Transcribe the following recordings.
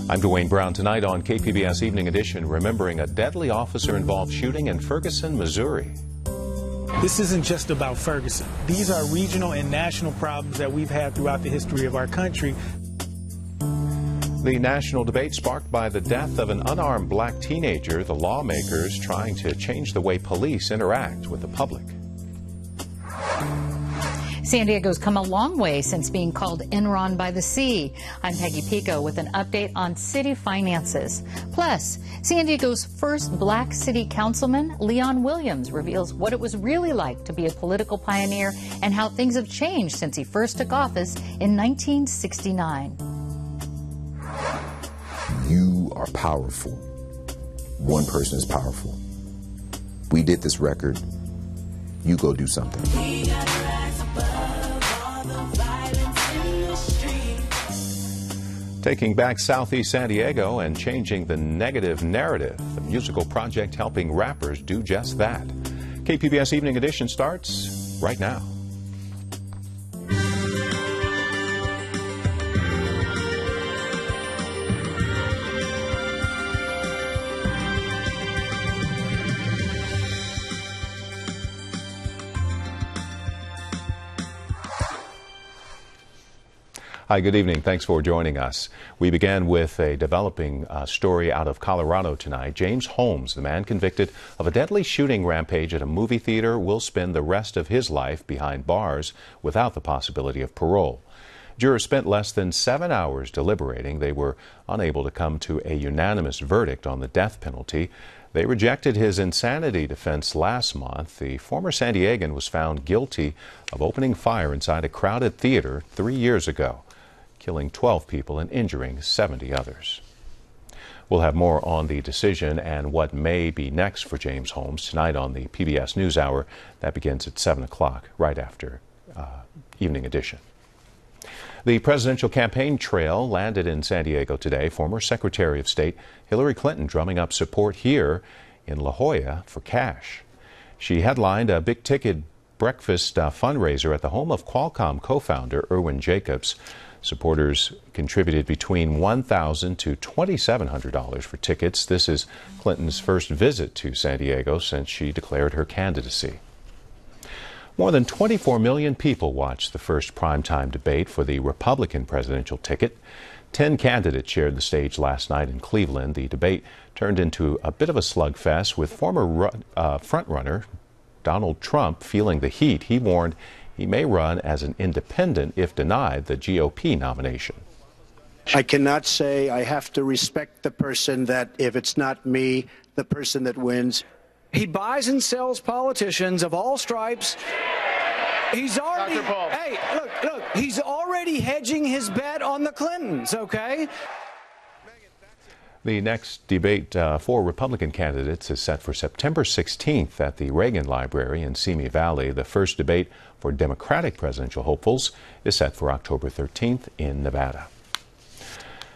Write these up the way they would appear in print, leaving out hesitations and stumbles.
I'm Dwayne Brown. Tonight on KPBS Evening Edition, remembering a deadly officer-involved shooting in Ferguson, Missouri. This isn't just about Ferguson. These are regional and national problems that we've had throughout the history of our country. The national debate sparked by the death of an unarmed black teenager, the lawmakers trying to change the way police interact with the public. San Diego's come a long way since being called Enron by the sea. I'm Peggy Pico with an update on city finances. Plus, San Diego's first black city councilman, Leon Williams, reveals what it was really like to be a political pioneer and how things have changed since he first took office in 1969. You are powerful. One person is powerful. We did this record. You go do something. Taking back Southeast San Diego and changing the negative narrative, the musical project helping rappers do just that. KPBS Evening Edition starts right now. Hi, good evening. Thanks for joining us. We began with a developing story out of Colorado tonight. James Holmes, the man convicted of a deadly shooting rampage at a movie theater, will spend the rest of his life behind bars without the possibility of parole. Jurors spent less than 7 hours deliberating. They were unable to come to a unanimous verdict on the death penalty. They rejected his insanity defense last month. The former San Diegan was found guilty of opening fire inside a crowded theater 3 years ago, killing 12 people and injuring 70 others. We'll have more on the decision and what may be next for James Holmes tonight on the PBS NewsHour. That begins at 7 o'clock, right after Evening Edition. The presidential campaign trail landed in San Diego today. Former Secretary of State Hillary Clinton drumming up support here in La Jolla for cash. She headlined a big-ticket breakfast fundraiser at the home of Qualcomm co-founder Irwin Jacobs. Supporters contributed between $1,000 to $2,700 for tickets. This is Clinton's first visit to San Diego since she declared her candidacy. More than 24 million people watched the first primetime debate for the Republican presidential ticket. 10 candidates shared the stage last night in Cleveland. The debate turned into a bit of a slugfest, with former frontrunner Donald Trump feeling the heat. He warned he may run as an independent if denied the GOP nomination. I cannot say I have to respect the person that, if it's not me, the person that wins. He buys and sells politicians of all stripes. He's already, hey, look, he's already hedging his bet on the Clintons, okay? The next debate for Republican candidates is set for September 16th at the Reagan Library in Simi Valley. The first debate for Democratic presidential hopefuls is set for October 13th in Nevada.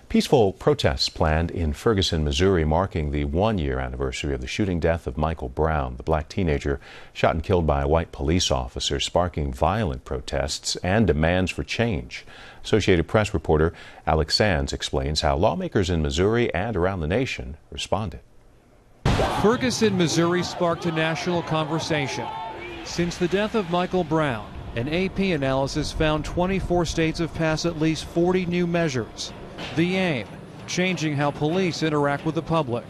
Peaceful protests planned in Ferguson, Missouri, marking the one-year anniversary of the shooting death of Michael Brown, the black teenager shot and killed by a white police officer, sparking violent protests and demands for change. Associated Press reporter Alex Sands explains how lawmakers in Missouri and around the nation responded. Ferguson, Missouri sparked a national conversation. Since the death of Michael Brown, an AP analysis found 24 states have passed at least 40 new measures. The aim, changing how police interact with the public.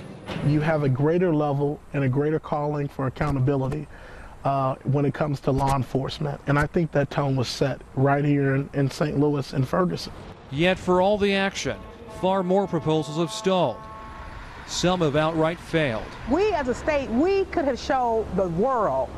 You have a greater level and a greater calling for accountability when it comes to law enforcement. And I think that tone was set right here in St. Louis and Ferguson. Yet for all the action, far more proposals have stalled. Some have outright failed. We as a state, we could have showed the world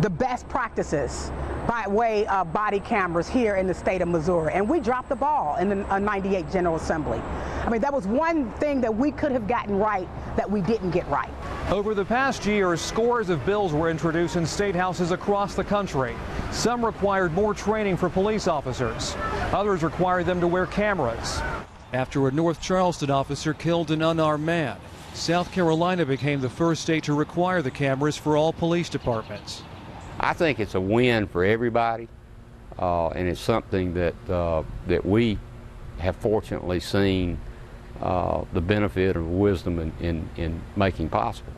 the best practices by way of body cameras here in the state of Missouri. And we dropped the ball in the 98 General Assembly. I mean, that was one thing that we could have gotten right that we didn't get right. Over the past year, scores of bills were introduced in state houses across the country. Some required more training for police officers. Others required them to wear cameras. After a North Charleston officer killed an unarmed man, South Carolina became the first state to require the cameras for all police departments. I think it's a win for everybody, and it's something that we have fortunately seen the benefit of wisdom in making possible.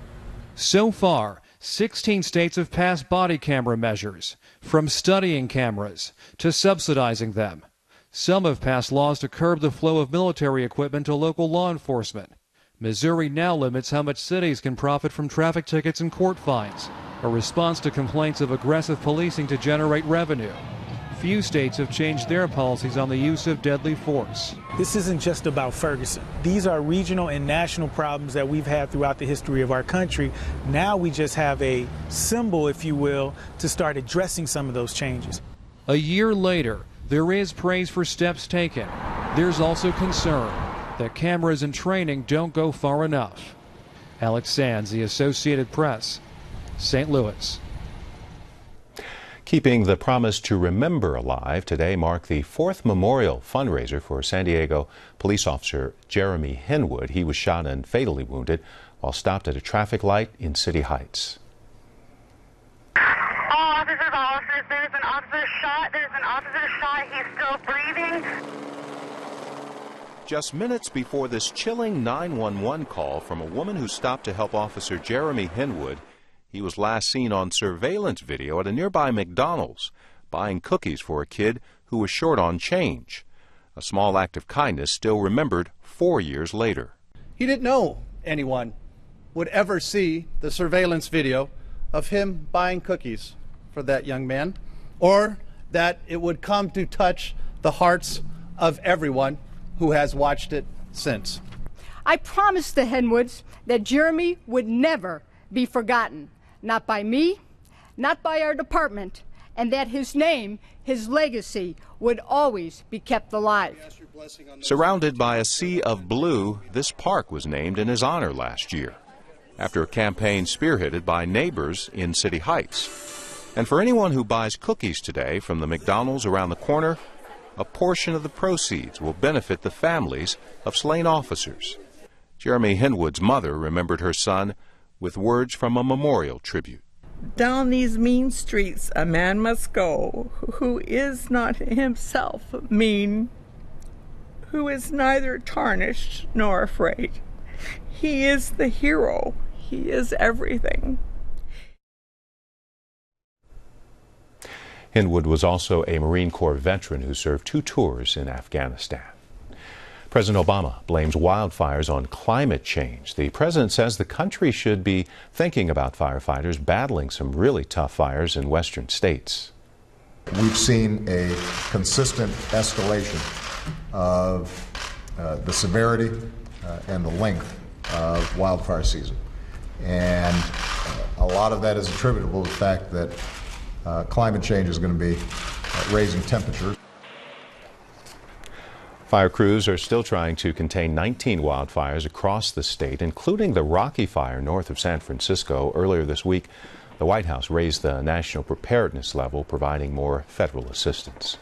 So far, 16 states have passed body camera measures, from studying cameras to subsidizing them. Some have passed laws to curb the flow of military equipment to local law enforcement. Missouri now limits how much cities can profit from traffic tickets and court fines, a response to complaints of aggressive policing to generate revenue. Few states have changed their policies on the use of deadly force. This isn't just about Ferguson. These are regional and national problems that we've had throughout the history of our country. Now we just have a symbol, if you will, to start addressing some of those changes. A year later, there is praise for steps taken. There's also concern that cameras and training don't go far enough. Alex Sands, The Associated Press, St. Louis. Keeping the promise to remember alive, today marked the 4th memorial fundraiser for San Diego police officer Jeremy Henwood. He was shot and fatally wounded while stopped at a traffic light in City Heights. All officers, there's an officer shot, he's still breathing. Just minutes before this chilling 911 call from a woman who stopped to help Officer Jeremy Henwood, he was last seen on surveillance video at a nearby McDonald's buying cookies for a kid who was short on change. A small act of kindness still remembered 4 years later. He didn't know anyone would ever see the surveillance video of him buying cookies for that young man, or that it would come to touch the hearts of everyone who has watched it since. I promised the Henwoods that Jeremy would never be forgotten. Not by me, not by our department, and that his name, his legacy, would always be kept alive. Surrounded by a sea of blue, this park was named in his honor last year, after a campaign spearheaded by neighbors in City Heights. And for anyone who buys cookies today from the McDonald's around the corner, a portion of the proceeds will benefit the families of slain officers. Jeremy Henwood's mother remembered her son with words from a memorial tribute. Down these mean streets a man must go, who is not himself mean, who is neither tarnished nor afraid. He is the hero. He is everything. Henwood was also a Marine Corps veteran who served 2 tours in Afghanistan. President Obama blames wildfires on climate change. The president says the country should be thinking about firefighters battling some really tough fires in western states. We've seen a consistent escalation of the severity and the length of wildfire season. And a lot of that is attributable to the fact that climate change is going to be raising temperatures. Fire crews are still trying to contain 19 wildfires across the state, including the Rocky Fire north of San Francisco. Earlier this week, the White House raised the national preparedness level, providing more federal assistance.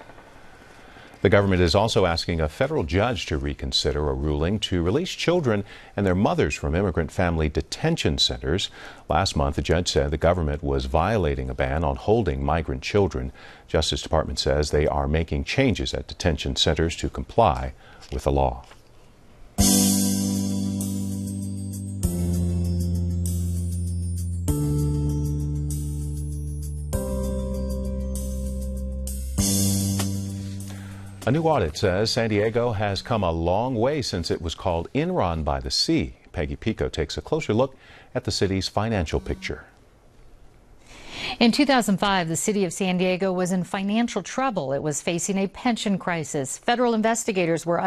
The government is also asking a federal judge to reconsider a ruling to release children and their mothers from immigrant family detention centers. Last month, the judge said the government was violating a ban on holding migrant children. Justice Department says they are making changes at detention centers to comply with the law. A new audit says San Diego has come a long way since it was called Enron by the sea. Peggy Pico takes a closer look at the city's financial picture. In 2005, the city of San Diego was in financial trouble. It was facing a pension crisis. Federal investigations were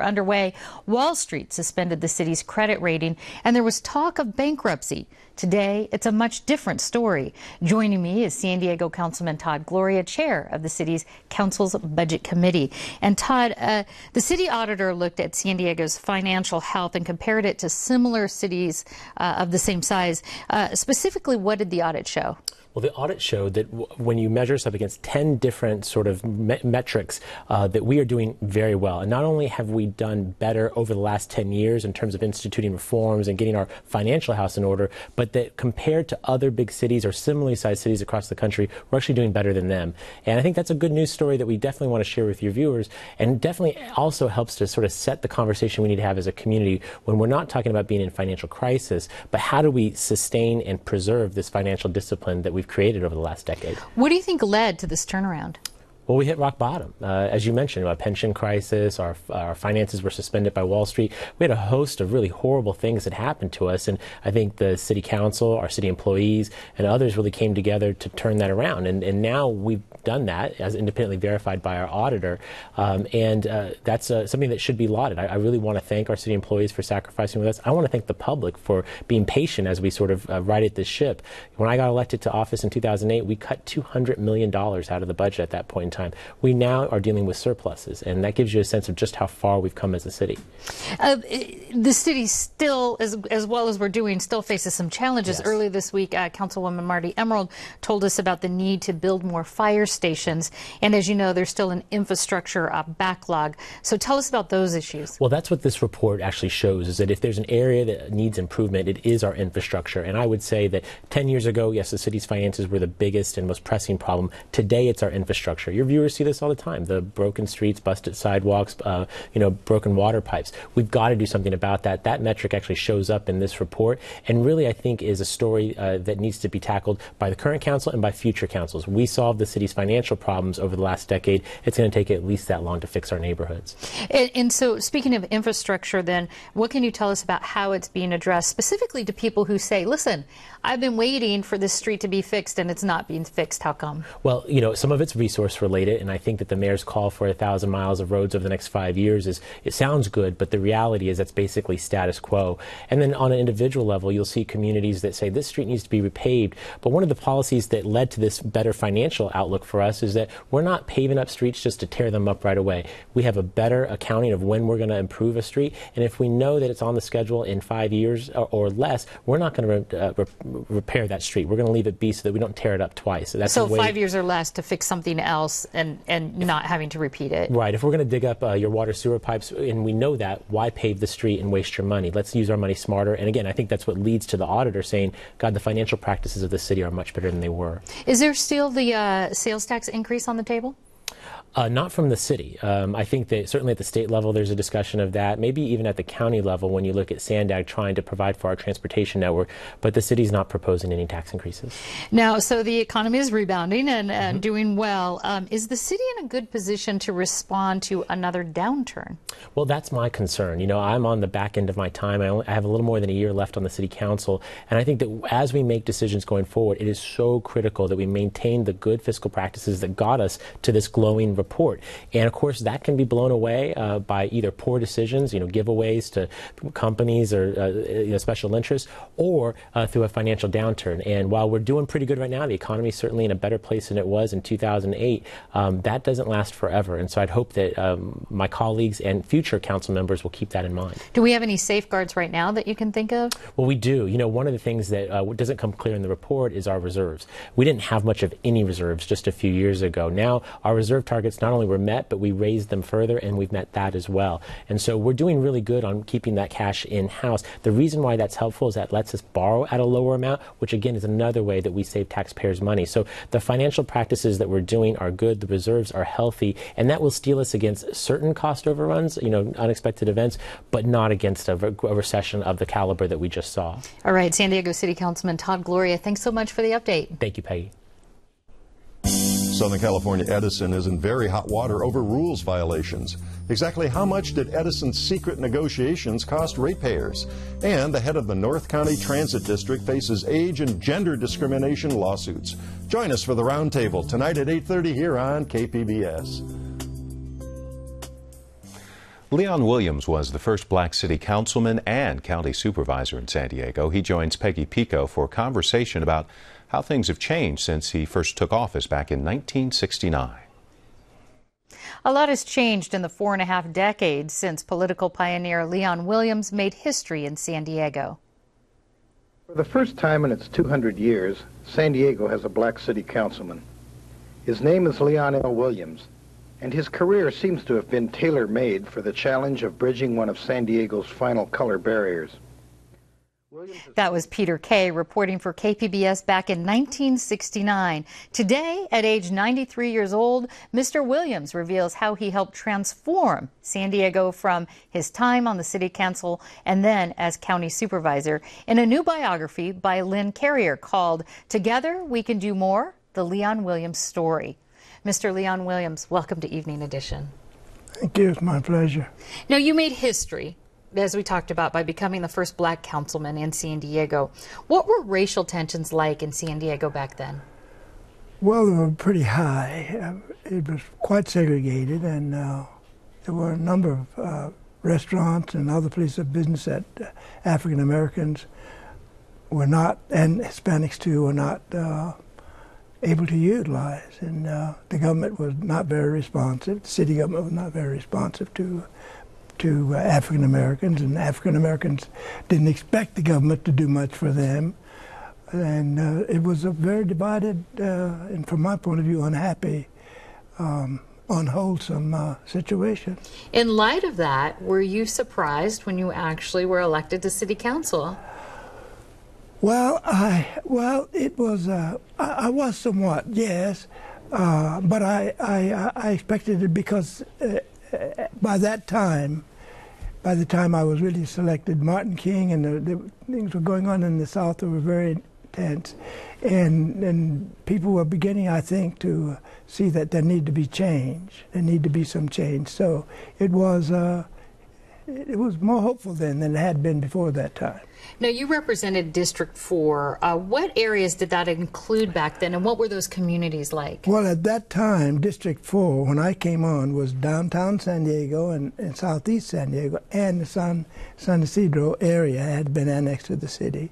underway. Wall Street suspended the city's credit rating, and there was talk of bankruptcy. Today, it's a much different story. Joining me is San Diego Councilman Todd Gloria, chair of the city's council's budget committee. And Todd, the city auditor looked at San Diego's financial health and compared it to similar cities of the same size. Specifically, what did the audit show? Well, the audit showed that when you measure us up against 10 different sort of metrics, that we are doing very well. And not only have we done better over the last 10 years in terms of instituting reforms and getting our financial house in order, but that compared to other big cities or similarly sized cities across the country, we're actually doing better than them. And I think that's a good news story that we definitely want to share with your viewers, and definitely also helps to sort of set the conversation we need to have as a community when we're not talking about being in financial crisis, but how do we sustain and preserve this financial discipline that we've created over the last decade. What do you think led to this turnaround? Well, we hit rock bottom. As you mentioned, a pension crisis, our finances were suspended by Wall Street. We had a host of really horrible things that happened to us, and I think the city council, our city employees, and others really came together to turn that around. And now we've done that as independently verified by our auditor, and that's something that should be lauded. I really want to thank our city employees for sacrificing with us. I want to thank the public for being patient as we sort of righted this ship. When I got elected to office in 2008, we cut $200 million out of the budget at that point in time. We now are dealing with surpluses, and that gives you a sense of just how far we've come as a city. The city still, as well as we're doing, still faces some challenges. Yes. Earlier this week, Councilwoman Marty Emerald told us about the need to build more fire stations, and as you know, there's still an infrastructure backlog. So tell us about those issues. Well, that's what this report actually shows, is that if there's an area that needs improvement, it is our infrastructure. And I would say that 10 years ago, yes, the city's finances were the biggest and most pressing problem. Today, it's our infrastructure. Your viewers see this all the time: the broken streets, busted sidewalks, broken water pipes. We've got to do something about that. That metric actually shows up in this report, and really, I think, is a story that needs to be tackled by the current council and by future councils. We solved the city's financial problems over the last decade. It's going to take at least that long to fix our neighborhoods. And so, speaking of infrastructure, then, what can you tell us about how it's being addressed, specifically to people who say, listen, I've been waiting for this street to be fixed and it's not being fixed. How come? Well, some of it's resource related, and I think that the mayor's call for 1,000 miles of roads over the next 5 years it sounds good, but the reality is that's basically status quo. And then on an individual level, you'll see communities that say this street needs to be repaved. But one of the policies that led to this better financial outlook for us is that we're not paving up streets just to tear them up right away. We have a better accounting of when we're going to improve a street, and if we know that it's on the schedule in 5 years or less, we're not going to repair that street. We're going to leave it be so that we don't tear it up twice. So 5 years or less to fix something else and not having to repeat it. Right. If we're going to dig up your water sewer pipes and we know that, why pave the street and waste your money? Let's use our money smarter. And again, I think that's what leads to the auditor saying, God, the financial practices of the city are much better than they were. Is there still the sales tax increase on the table? Not from the city. I think that certainly at the state level there's a discussion of that, maybe even at the county level when you look at Sandag trying to provide for our transportation network, but the city's not proposing any tax increases. Now, so the economy is rebounding and doing well. Is the city in a good position to respond to another downturn? Well, that's my concern. I'm on the back end of my time. I have a little more than a year left on the city council, and I think that as we make decisions going forward, it is so critical that we maintain the good fiscal practices that got us to this glowing report. And of course, that can be blown away by either poor decisions, giveaways to companies or special interests, or through a financial downturn. And while we're doing pretty good right now, the economy is certainly in a better place than it was in 2008. That doesn't last forever. And so I'd hope that my colleagues and future council members will keep that in mind. Do we have any safeguards right now that you can think of? Well, we do. One of the things that doesn't come clear in the report is our reserves. We didn't have much of any reserves just a few years ago. Now our reserve targets not only were met, but we raised them further, and we've met that as well. And so we're doing really good on keeping that cash in-house. The reason why that's helpful is that lets us borrow at a lower amount, which again is another way that we save taxpayers money. So the financial practices that we're doing are good, the reserves are healthy, and that will steel us against certain cost overruns, unexpected events, but not against a recession of the caliber that we just saw. All right, San Diego City Councilman Todd Gloria, thanks so much for the update. Thank you, Peggy. Southern California Edison is in very hot water over rules violations. Exactly how much did Edison's secret negotiations cost ratepayers? And the head of the North County Transit District faces age and gender discrimination lawsuits. Join us for the roundtable tonight at 8:30 here on KPBS. Leon Williams was the first black city councilman and county supervisor in San Diego. He joins Peggy Pico for a conversation about how things have changed since he first took office back in 1969. A lot has changed in the 4.5 decades since political pioneer Leon Williams made history in San Diego. For the first time in its 200 years, San Diego has a black city councilman. His name is Leon L. Williams, and his career seems to have been tailor-made for the challenge of bridging one of San Diego's final color barriers. That was Peter Kay reporting for KPBS back in 1969. Today, at age 93 years old, Mr. Williams reveals how he helped transform San Diego from his time on the city council and then as county supervisor in a new biography by Lynn Carrier called Together We Can Do More, The Leon Williams Story. Mr. Leon Williams, welcome to Evening Edition. Thank you. It's my pleasure. Now, you made history, as we talked about, by becoming the first black councilman in San Diego. What were racial tensions like in San Diego back then? Well, they were pretty high. It was quite segregated, and there were a number of restaurants and other places of business that African Americans were not, and Hispanics too, were not able to utilize. And the government was not very responsive. The city government was not very responsive to African Americans, and African Americans didn't expect the government to do much for them. And it was a very divided, and from my point of view, unhappy, unwholesome situation. In light of that, were you surprised when you actually were elected to city council? Well, I was somewhat, yes, but I expected it because by that time, by the time I was really selected, Martin King and the things were going on in the South that were very intense, and people were beginning, I think, to see that there needed to be change. There needed to be some change. So it was more hopeful then than it had been before that time. Now, you represented District 4. What areas did that include back then, and what were those communities like? Well, at that time, District 4, when I came on, was downtown San Diego and southeast San Diego, and the San Isidro area had been annexed to the city.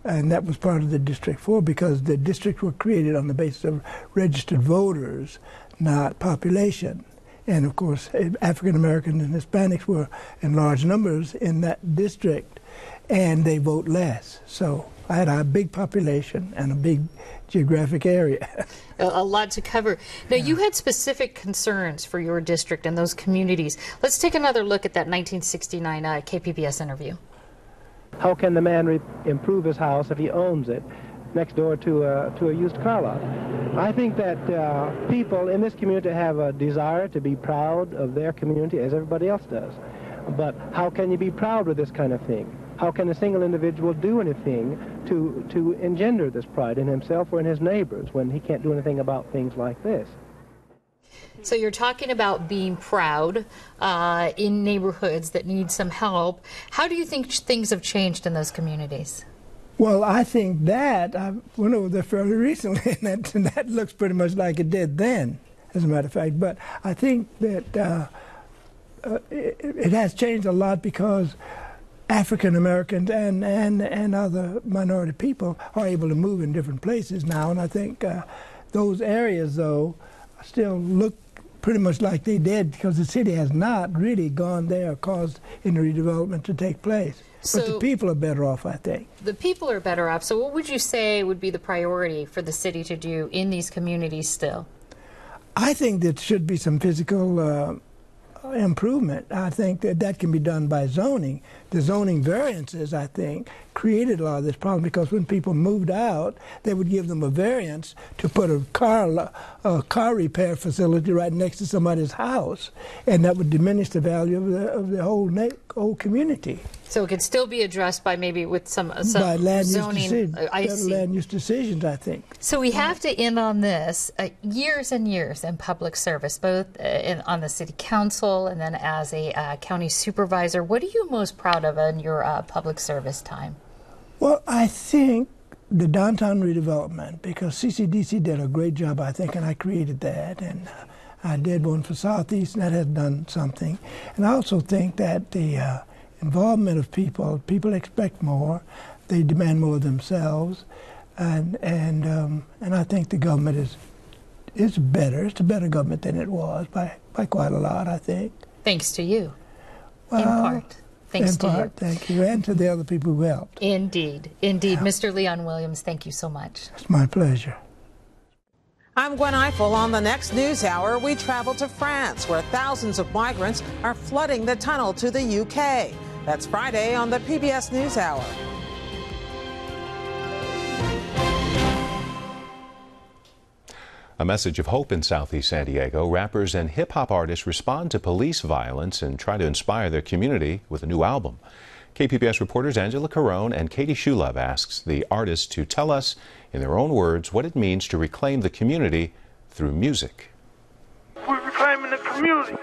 And that was part of the District 4 because the districts were created on the basis of registered voters, not population. And, of course, African Americans and Hispanics were in large numbers in that district, and they vote less. So I had a big population and a big geographic area. A lot to cover. Now, you had specific concerns for your district and those communities. Let's take another look at that 1969 KPBS interview. How can the man improve his house if he owns it next door to a used car lot? I think that people in this community have a desire to be proud of their community as everybody else does. But how can you be proud with this kind of thing? How can a single individual do anything to engender this pride in himself or in his neighbors when he can't do anything about things like this? So you're talking about being proud in neighborhoods that need some help. How do you think things have changed in those communities? Well, I think that, I went over there fairly recently, and that looks pretty much like it did then, as a matter of fact. But I think that it has changed a lot because African Americans and other minority people are able to move in different places now, and I think those areas, though, still look pretty much like they did because the city has not really gone there or caused any redevelopment to take place. So but the people are better off, I think. The people are better off. So what would you say would be the priority for the city to do in these communities still? I think there should be some physical improvement. I think that can be done by zoning. The zoning variances, I think, created a lot of this problem because when people moved out, they would give them a variance to put a car repair facility right next to somebody's house, and that would diminish the value of the whole community. So it could still be addressed by maybe with some by land zoning. Land use decisions, I think. So we have to end on this. Years and years in public service, both on the city council and then as a county supervisor. What are you most proud of in your public service time? Well, I think the downtown redevelopment, because CCDC did a great job, I think, and I created that, and I did one for Southeast, and that has done something. And I also think that the involvement of people expect more, they demand more themselves, and I think the government is better. It's a better government than it was by quite a lot, I think. Thanks to you, well, in part. Thanks to you. Thank you, and to the other people who helped. Indeed, indeed. Yeah. Mr. Leon Williams, thank you so much. It's my pleasure. I'm Gwen Eiffel. On the next news hour, we travel to France, where thousands of migrants are flooding the tunnel to the UK. That's Friday on the PBS NewsHour. A message of hope in Southeast San Diego. Rappers and hip-hop artists respond to police violence and try to inspire their community with a new album. KPBS reporters Angela Carone and Katie Shulov asks the artists to tell us in their own words what it means to reclaim the community through music. We're reclaiming the community.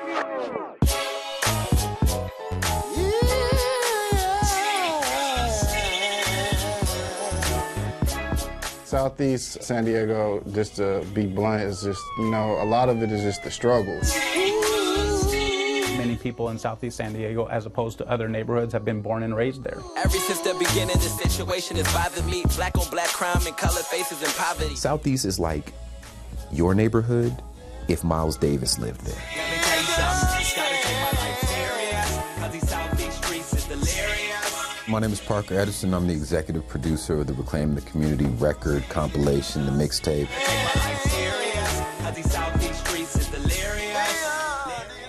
Southeast San Diego, just to be blunt, is just, you know, a lot of it is just the struggle. Many people in Southeast San Diego, as opposed to other neighborhoods, have been born and raised there. Ever since the beginning, the situation has bothered me. Black on black crime and colored faces and poverty. Southeast is like your neighborhood if Miles Davis lived there. Let me tell you something. Just gotta take my life serious, 'cause these Southeast streets is delirious. My name is Parker Edison. I'm the executive producer of the Reclaim the Community record compilation, the mixtape.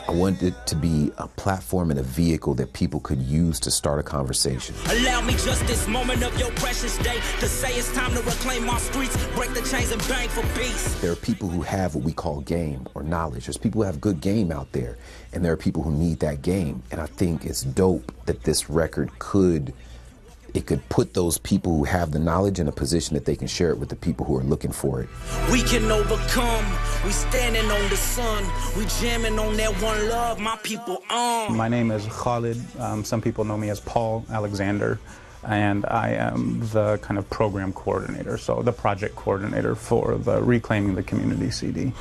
I wanted it to be a platform and a vehicle that people could use to start a conversation. Allow me just this moment of your precious day to say it's time to reclaim our streets, break the chains and bang for peace. There are people who have what we call game or knowledge. There's people who have good game out there, and there are people who need that game. And I think it's dope that this record could put those people who have the knowledge in a position that they can share it with the people who are looking for it. We can overcome. We standing on the sun. We jamming on that one love my people own. My name is Khalid. Some people know me as Paul Alexander, and I am the kind of program coordinator, so the project coordinator for the Reclaiming the Community CD. We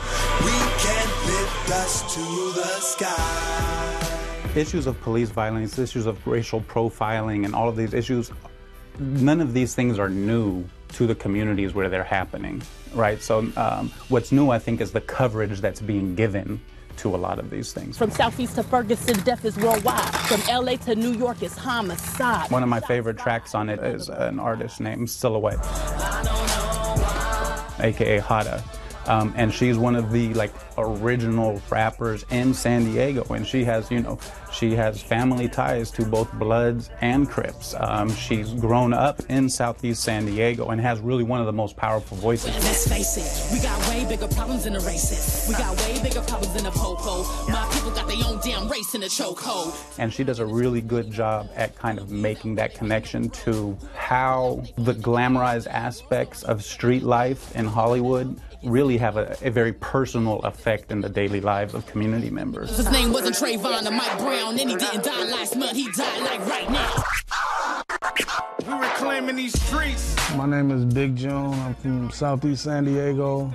can lift us to the sky. Issues of police violence, issues of racial profiling, and all of these issues, none of these things are new to the communities where they're happening, right? So what's new, I think, is the coverage that's being given to a lot of these things. From Southeast to Ferguson, death is worldwide. From LA to New York, it's homicide. One of my favorite tracks on it is an artist named Silhouette, aka Hada. And she's one of the original rappers in San Diego, and she has family ties to both Bloods and Crips. She's grown up in Southeast San Diego and has really one of the most powerful voices. Let's face it, we got way bigger problems than the racists. We got way bigger problems than the po-po. My people got their own damn race in a chokehold. And she does a really good job at kind of making that connection to how the glamorized aspects of street life in Hollywood really have a very personal effect in the daily lives of community members. His name wasn't Trayvon or Mike Brown, and he didn't die last month, he died right now. We're reclaiming these streets. My name is Big June. I'm from Southeast San Diego.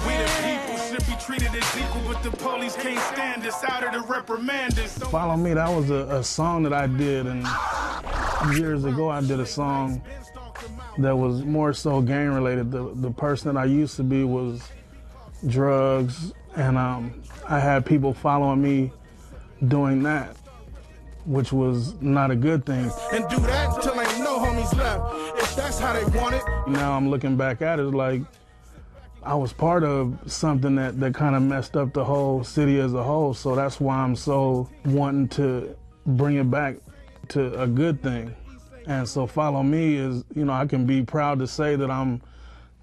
We the people should be treated as equal, but the police can't stand us, out of the reprimand us. Follow Me, that was a song that I did, and years ago I did a song that was more so gang related. The person that I used to be was drugs, and I had people following me doing that, which was not a good thing. And do that until ain't no homies left, if that's how they want it. Now I'm looking back at it like I was part of something that kind of messed up the whole city as a whole, so that's why I'm so wanting to bring it back to a good thing. And so Follow Me is, I can be proud to say that I'm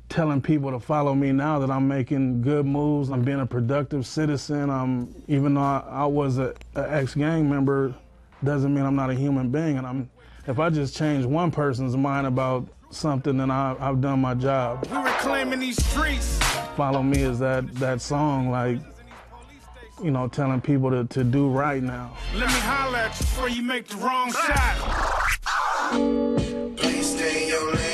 telling people to follow me now, that I'm making good moves, I'm being a productive citizen. Even though I was an ex-gang member, doesn't mean I'm not a human being. And if I just change one person's mind about something, then I've done my job. We're reclaiming these streets. Follow Me is that song, telling people to do right now. Let me holler at you before you make the wrong shot. Please stay in your lane.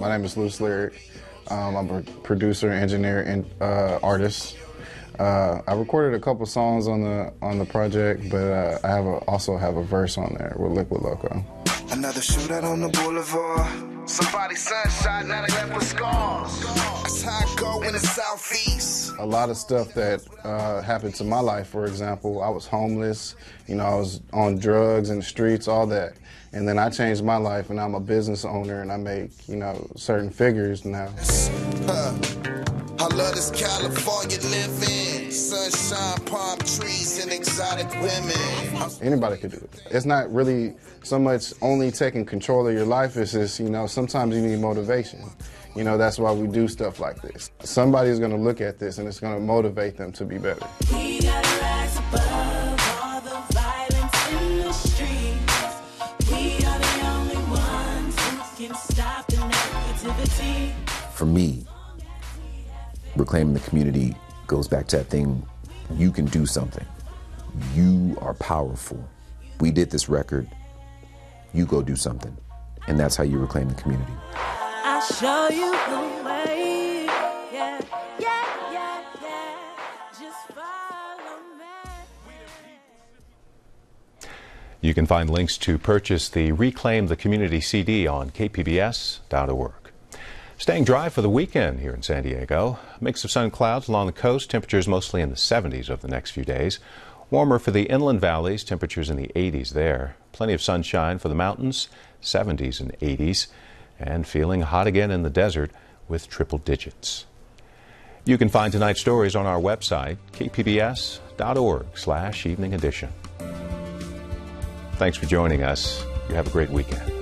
My name is Luce Lyric. I'm a producer, engineer, and artist. I recorded a couple songs on the project, but I also have a verse on there with Liquid Loco. I Another shootout on the boulevard. Somebody's son shot, now they left with scars. That's how I go in the southeast. A lot of stuff that happened to my life, for example, I was homeless, you know, I was on drugs in the streets, all that. And then I changed my life and I'm a business owner and I make, you know, certain figures now. I love this California living. Sunshine, palm trees, and exotic women. Anybody could do it. It's not really so much only taking control of your life. It's just, you know, sometimes you need motivation. You know, that's why we do stuff like this. Somebody's going to look at this and it's going to motivate them to be better. We gotta rise above all the violence in the streets. We are the only ones who can stop the negativity. For me, reclaiming the community goes back to that thing, you can do something. You are powerful. We did this record, you go do something. And that's how you reclaim the community. I'll show you the way. Yeah, yeah, yeah, yeah. Just follow me. You can find links to purchase the Reclaim the Community CD on kpbs.org. Staying dry for the weekend here in San Diego. A mix of sun and clouds along the coast. Temperatures mostly in the 70s over the next few days. Warmer for the inland valleys. Temperatures in the 80s there. Plenty of sunshine for the mountains. 70s and 80s. And feeling hot again in the desert with triple digits. You can find tonight's stories on our website, kpbs.org/evening edition. Thanks for joining us. You have a great weekend.